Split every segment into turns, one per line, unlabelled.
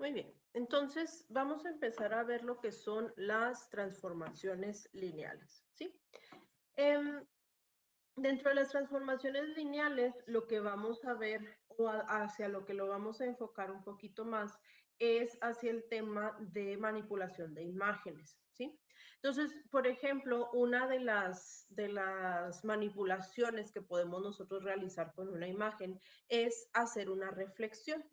Muy bien. Entonces, vamos a empezar a ver lo que son las transformaciones lineales, ¿sí? Em, Dentro de las transformaciones lineales, lo que vamos a ver o hacia lo que lo vamos a enfocar un poquito más es hacia el tema de manipulación de imágenes, ¿sí? Entonces, por ejemplo, una de las manipulaciones que podemos nosotros realizar con una imagen es hacer una reflexión.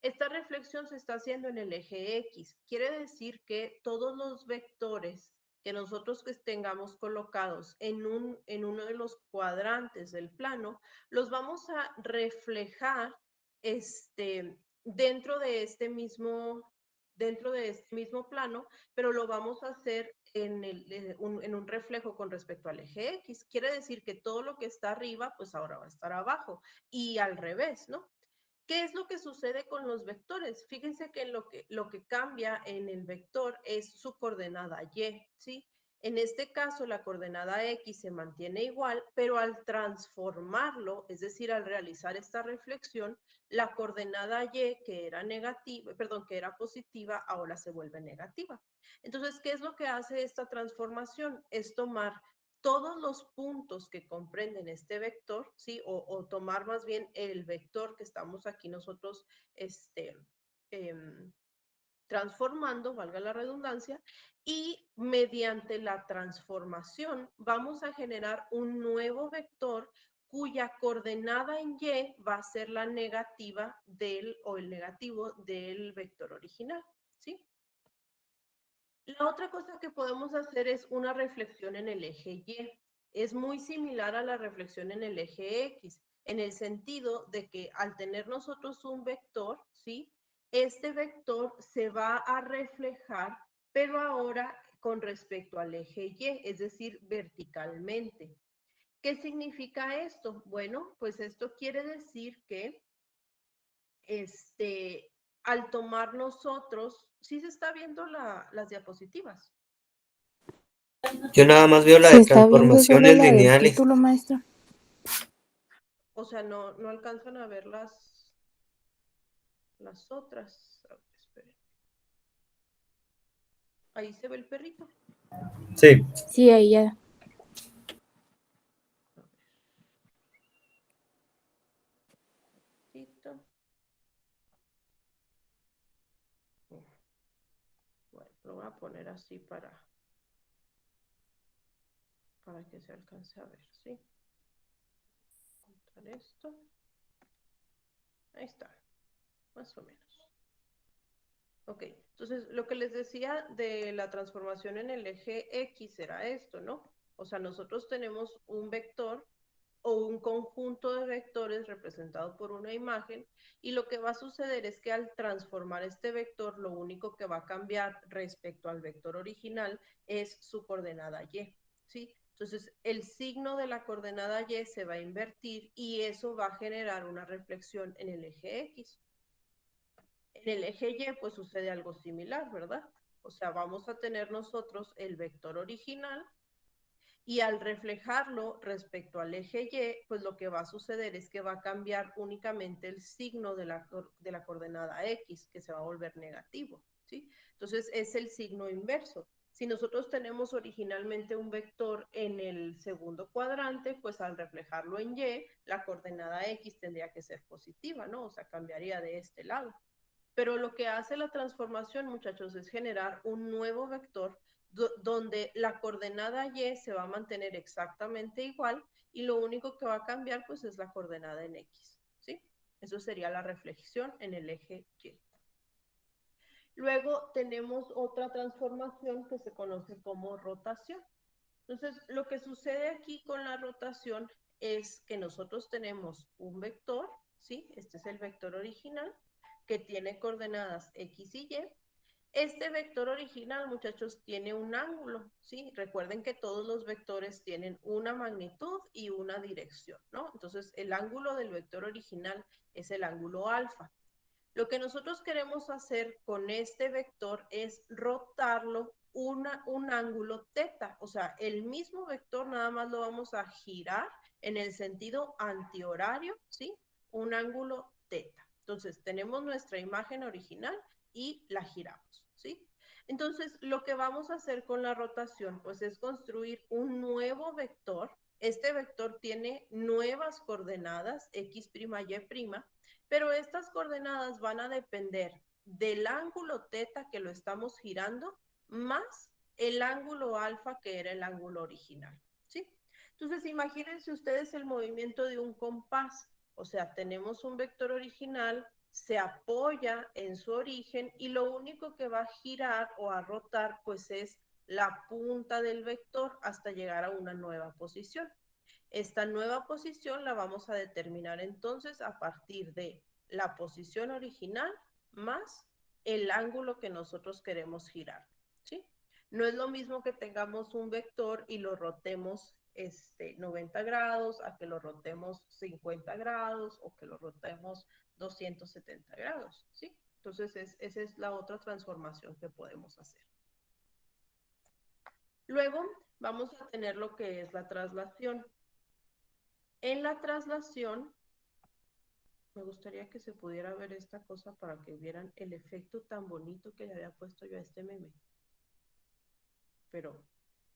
Esta reflexión se está haciendo en el eje X. Quiere decir que todos los vectores que nosotros que tengamos colocados en uno de los cuadrantes del plano, los vamos a reflejar dentro de este mismo plano, pero lo vamos a hacer en un reflejo con respecto al eje X. Quiere decir que todo lo que está arriba, pues ahora va a estar abajo y al revés, ¿no? ¿Qué es lo que sucede con los vectores? Fíjense que lo que cambia en el vector es su coordenada y, ¿sí? En este caso, la coordenada x se mantiene igual, pero al transformarlo, es decir, al realizar esta reflexión, la coordenada y, que era negativa, perdón, que era positiva, ahora se vuelve negativa. Entonces, ¿qué es lo que hace esta transformación? Es tomar todos los puntos que comprenden este vector, ¿sí? O tomar más bien el vector que estamos aquí nosotros em, transformando, valga la redundancia, y mediante la transformación vamos a generar un nuevo vector cuya coordenada en y va a ser la negativa o el negativo del vector original, ¿sí? La otra cosa que podemos hacer es una reflexión en el eje Y. Es muy similar a la reflexión en el eje X, en el sentido de que al tener nosotros un vector, ¿sí? Este vector se va a reflejar, pero ahora con respecto al eje Y, es decir, verticalmente. ¿Qué significa esto? Bueno, pues esto quiere decir que al tomar nosotros, sí se está viendo las diapositivas.
Yo nada más veo la
Se
de
está viendo solo
transformaciones
la del
lineales.
título, maestra.
O sea, no alcanzan a ver las otras. A ver, esperen. Ahí se ve el perrito.
Sí.
Sí, ahí ya.
A ver, perrito. Bueno, lo voy a poner así para que se alcance a ver, ¿sí? Encontrar esto. Ahí está, más o menos. Ok, entonces lo que les decía de la transformación en el eje X era esto, ¿no? O sea, nosotros tenemos un vector o un conjunto de vectores representado por una imagen, y lo que va a suceder es que al transformar este vector, lo único que va a cambiar respecto al vector original es su coordenada y, ¿sí? Entonces, el signo de la coordenada y se va a invertir y eso va a generar una reflexión en el eje X. En el eje Y, pues sucede algo similar, ¿verdad? O sea, vamos a tener nosotros el vector original y al reflejarlo respecto al eje Y, pues lo que va a suceder es que va a cambiar únicamente el signo de la coordenada X, que se va a volver negativo, ¿sí? Entonces es el signo inverso. Si nosotros tenemos originalmente un vector en el segundo cuadrante, pues al reflejarlo en Y, la coordenada X tendría que ser positiva, ¿no? O sea, cambiaría de este lado. Pero lo que hace la transformación, muchachos, es generar un nuevo vector donde la coordenada y se va a mantener exactamente igual y lo único que va a cambiar pues es la coordenada en x, ¿sí? Eso sería la reflexión en el eje y. Luego tenemos otra transformación que se conoce como rotación. Entonces, lo que sucede aquí con la rotación es que nosotros tenemos un vector, ¿sí? Este es el vector original, que tiene coordenadas x y y. Este vector original, muchachos, tiene un ángulo, ¿sí? Recuerden que todos los vectores tienen una magnitud y una dirección, ¿no? Entonces, el ángulo del vector original es el ángulo alfa. Lo que nosotros queremos hacer con este vector es rotarlo un ángulo teta, o sea, el mismo vector nada más lo vamos a girar en el sentido antihorario, ¿sí? Un ángulo teta. Entonces, tenemos nuestra imagen original y la giramos, ¿sí? Entonces, lo que vamos a hacer con la rotación, pues es construir un nuevo vector. Este vector tiene nuevas coordenadas, x', y', pero estas coordenadas van a depender del ángulo θ que lo estamos girando, más el ángulo alfa que era el ángulo original, ¿sí? Entonces, imagínense ustedes el movimiento de un compás. O sea, tenemos un vector original, se apoya en su origen y lo único que va a girar o a rotar pues es la punta del vector hasta llegar a una nueva posición. Esta nueva posición la vamos a determinar entonces a partir de la posición original más el ángulo que nosotros queremos girar, ¿sí? No es lo mismo que tengamos un vector y lo rotemos 90 grados, a que lo rotemos 50 grados o que lo rotemos 270 grados, ¿sí? Entonces, esa es la otra transformación que podemos hacer. Luego, vamos a tener lo que es la traslación. En la traslación, me gustaría que se pudiera ver esta cosa para que vieran el efecto tan bonito que le había puesto yo a este meme. Pero,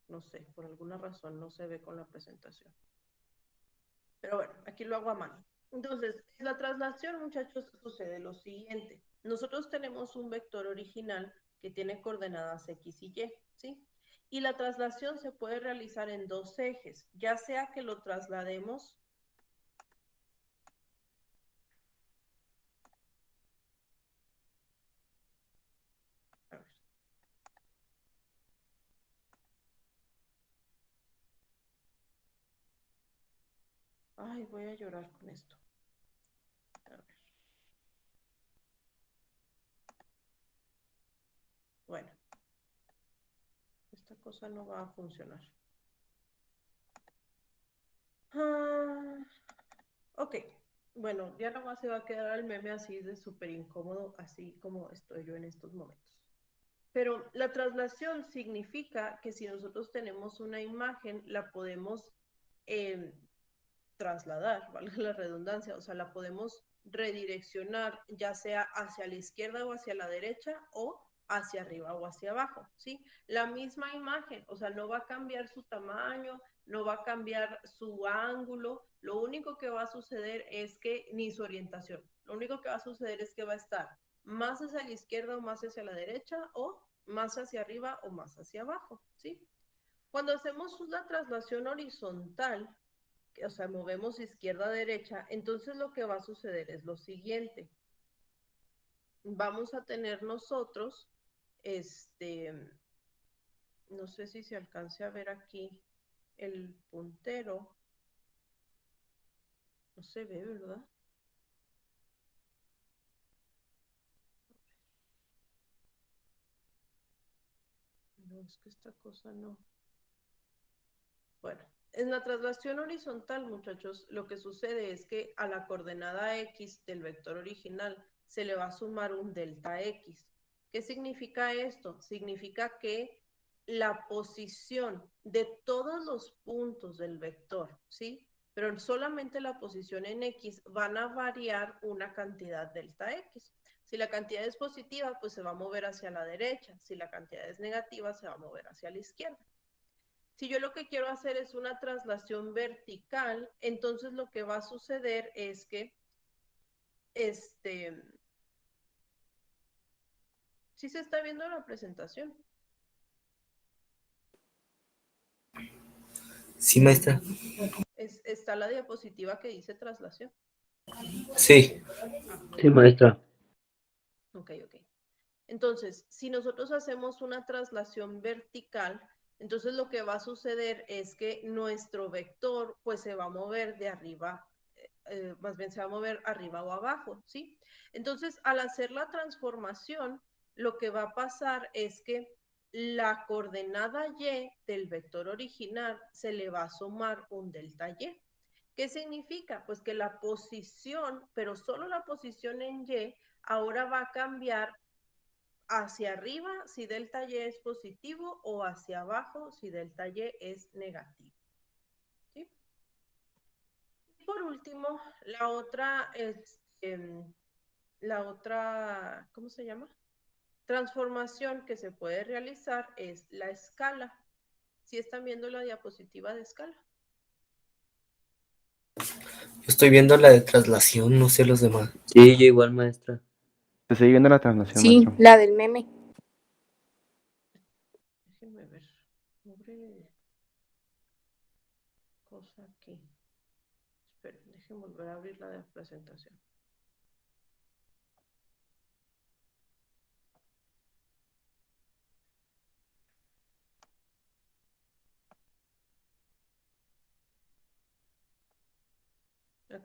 no sé, por alguna razón no se ve con la presentación. Pero bueno, aquí lo hago a mano. Entonces, en la traslación, muchachos, sucede lo siguiente. Nosotros tenemos un vector original que tiene coordenadas x y y, ¿sí? Y la traslación se puede realizar en dos ejes, ya sea que lo traslademos a ver. Ay, voy a llorar con esto. A ver. Bueno, esta cosa no va a funcionar. Ok, bueno, ya nomás se va a quedar el meme así de súper incómodo, así como estoy yo en estos momentos. Pero la traslación significa que si nosotros tenemos una imagen, la podemos trasladar, valga la redundancia, o sea, la podemos redireccionar ya sea hacia la izquierda o hacia la derecha o hacia arriba o hacia abajo, ¿sí? La misma imagen, o sea, no va a cambiar su tamaño, no va a cambiar su ángulo, lo único que va a suceder es que, ni su orientación, lo único que va a suceder es que va a estar más hacia la izquierda o más hacia la derecha o más hacia arriba o más hacia abajo, ¿sí? Cuando hacemos la traslación horizontal, o sea, movemos izquierda a derecha, entonces lo que va a suceder es lo siguiente. Vamos a tener nosotros, no sé si se alcance a ver aquí el puntero. No se ve, ¿verdad? No, es que esta cosa no. Bueno, en la traslación horizontal, muchachos, lo que sucede es que a la coordenada x del vector original se le va a sumar un delta x. ¿Qué significa esto? Significa que la posición de todos los puntos del vector, ¿sí? Pero solamente la posición en x van a variar una cantidad delta x. Si la cantidad es positiva, pues se va a mover hacia la derecha. Si la cantidad es negativa, se va a mover hacia la izquierda. Si yo lo que quiero hacer es una traslación vertical, entonces lo que va a suceder es que sí se está viendo la presentación.
Sí, maestra.
Está la diapositiva que dice traslación.
Sí.
Sí, maestra.
Ok. Entonces, si nosotros hacemos una traslación vertical, entonces lo que va a suceder es que nuestro vector pues se va a mover de arriba, más bien se va a mover arriba o abajo, ¿sí? Entonces, al hacer la transformación, lo que va a pasar es que la coordenada y del vector original se le va a sumar un delta y. ¿Qué significa? Pues que la posición, pero solo la posición en y, ahora va a cambiar hacia arriba si delta y es positivo o hacia abajo si delta y es negativo. ¿Sí? Por último, la otra, ¿cómo se llama? transformación que se puede realizar es la escala. ¿Sí están viendo la diapositiva de escala?
Estoy viendo la de traslación, no sé los demás.
Sí, yo igual, maestra.
Se sigue viendo la traslación,
Sí,
maestro.
la del meme.
Déjenme ver. Pobre cosa aquí. Esperen, déjenme volver a abrir la de presentación. Ok.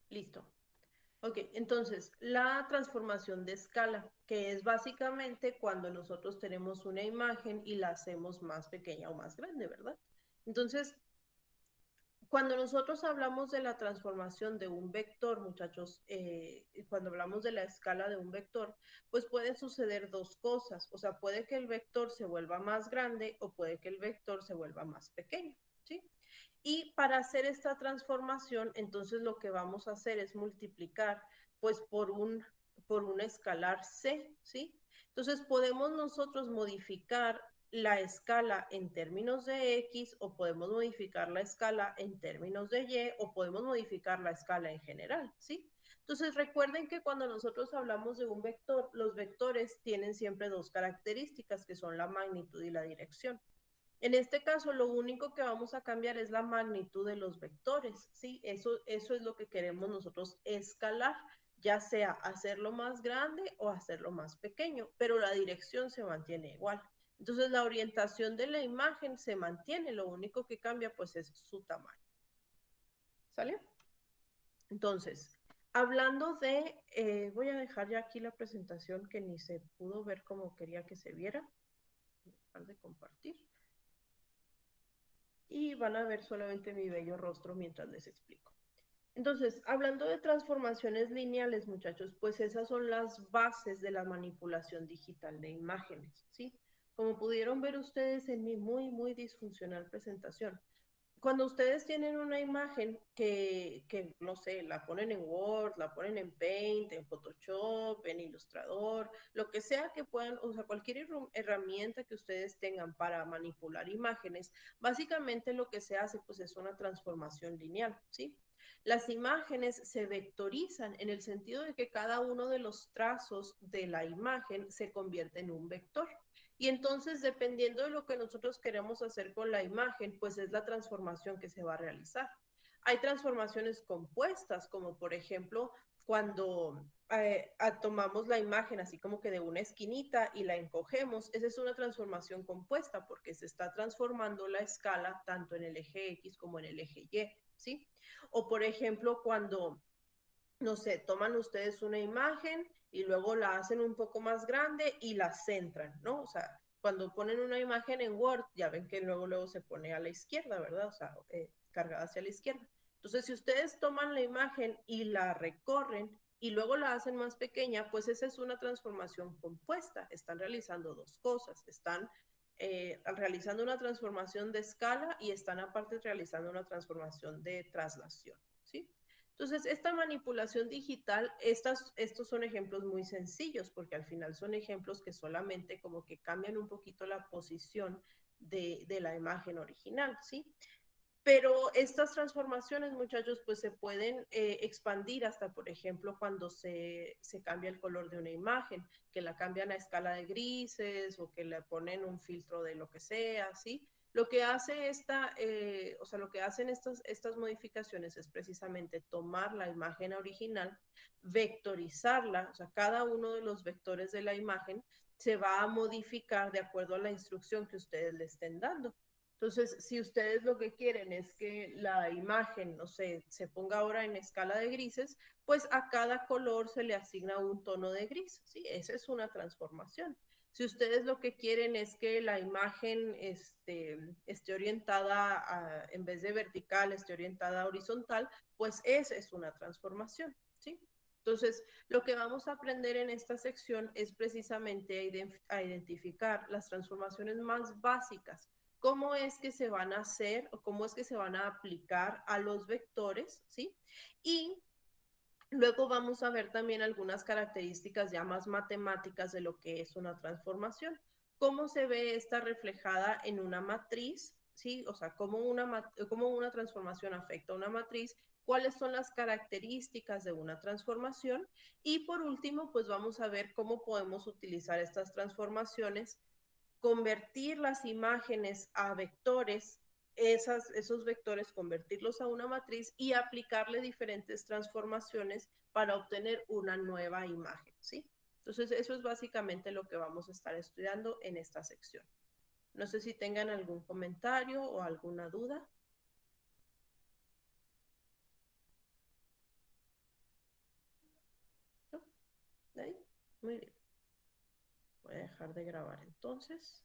Listo. Ok, entonces, la transformación de escala, que es básicamente cuando nosotros tenemos una imagen y la hacemos más pequeña o más grande, ¿verdad? Entonces, cuando nosotros hablamos de la transformación de un vector, muchachos, cuando hablamos de la escala de un vector, pues pueden suceder dos cosas. O sea, puede que el vector se vuelva más grande o puede que el vector se vuelva más pequeño, ¿sí? Y para hacer esta transformación, entonces lo que vamos a hacer es multiplicar pues por un escalar C, ¿sí? Entonces podemos nosotros modificar la escala en términos de X o podemos modificar la escala en términos de Y o podemos modificar la escala en general, ¿sí? Entonces recuerden que cuando nosotros hablamos de un vector, los vectores tienen siempre dos características que son la magnitud y la dirección. En este caso, lo único que vamos a cambiar es la magnitud de los vectores, ¿sí? Eso es lo que queremos nosotros escalar, ya sea hacerlo más grande o hacerlo más pequeño, pero la dirección se mantiene igual. Entonces, la orientación de la imagen se mantiene, lo único que cambia pues es su tamaño. ¿Sale? Entonces, hablando de, voy a dejar ya aquí la presentación que ni se pudo ver como quería que se viera. Voy a dejar de compartir. Y van a ver solamente mi bello rostro mientras les explico. Entonces, hablando de transformaciones lineales, muchachos, pues esas son las bases de la manipulación digital de imágenes, ¿sí? Como pudieron ver ustedes en mi muy disfuncional presentación, cuando ustedes tienen una imagen no sé, la ponen en Word, la ponen en Paint, en Photoshop, en Illustrator, lo que sea que puedan, o sea, cualquier herramienta que ustedes tengan para manipular imágenes, básicamente lo que se hace pues es una transformación lineal, ¿sí? Las imágenes se vectorizan en el sentido de que cada uno de los trazos de la imagen se convierte en un vector. Y entonces, dependiendo de lo que nosotros queremos hacer con la imagen, pues es la transformación que se va a realizar. Hay transformaciones compuestas, como por ejemplo, cuando tomamos la imagen así como que de una esquinita y la encogemos, esa es una transformación compuesta porque se está transformando la escala tanto en el eje X como en el eje Y, ¿sí? O por ejemplo, cuando no sé, toman ustedes una imagen y luego la hacen un poco más grande y la centran, ¿no? O sea, cuando ponen una imagen en Word, ya ven que luego se pone a la izquierda, ¿verdad? O sea, cargada hacia la izquierda. Entonces, si ustedes toman la imagen y la recorren y luego la hacen más pequeña, pues esa es una transformación compuesta. Están realizando dos cosas. Están realizando una transformación de escala y están aparte realizando una transformación de traslación, ¿sí? Entonces, esta manipulación digital, estos son ejemplos muy sencillos porque al final son ejemplos que solamente como que cambian un poquito la posición de la imagen original, ¿sí? Pero estas transformaciones, muchachos, pues se pueden expandir hasta, por ejemplo, cuando se cambia el color de una imagen, que la cambian a escala de grises o que le ponen un filtro de lo que sea, ¿sí? Lo que hace o sea, lo que hacen estas modificaciones es precisamente tomar la imagen original, vectorizarla, o sea, cada uno de los vectores de la imagen se va a modificar de acuerdo a la instrucción que ustedes le estén dando. Entonces, si ustedes lo que quieren es que la imagen, no sé, se ponga ahora en escala de grises, pues a cada color se le asigna un tono de gris, ¿sí? Esa es una transformación. Si ustedes lo que quieren es que la imagen esté orientada, en vez de vertical, esté orientada a horizontal, pues esa es una transformación, ¿sí? Entonces, lo que vamos a aprender en esta sección es precisamente a identificar las transformaciones más básicas, cómo es que se van a hacer o cómo es que se van a aplicar a los vectores, ¿sí? Y luego vamos a ver también algunas características ya más matemáticas de lo que es una transformación. ¿Cómo se ve esta reflejada en una matriz? ¿Sí? O sea, cómo una transformación afecta a una matriz, cuáles son las características de una transformación y por último, pues vamos a ver cómo podemos utilizar estas transformaciones, convertir las imágenes a vectores, esos vectores, convertirlos a una matriz y aplicarle diferentes transformaciones para obtener una nueva imagen, ¿sí? Entonces, eso es básicamente lo que vamos a estar estudiando en esta sección. No sé si tengan algún comentario o alguna duda. ¿No? ¿Nadie? Muy bien. Voy a dejar de grabar entonces.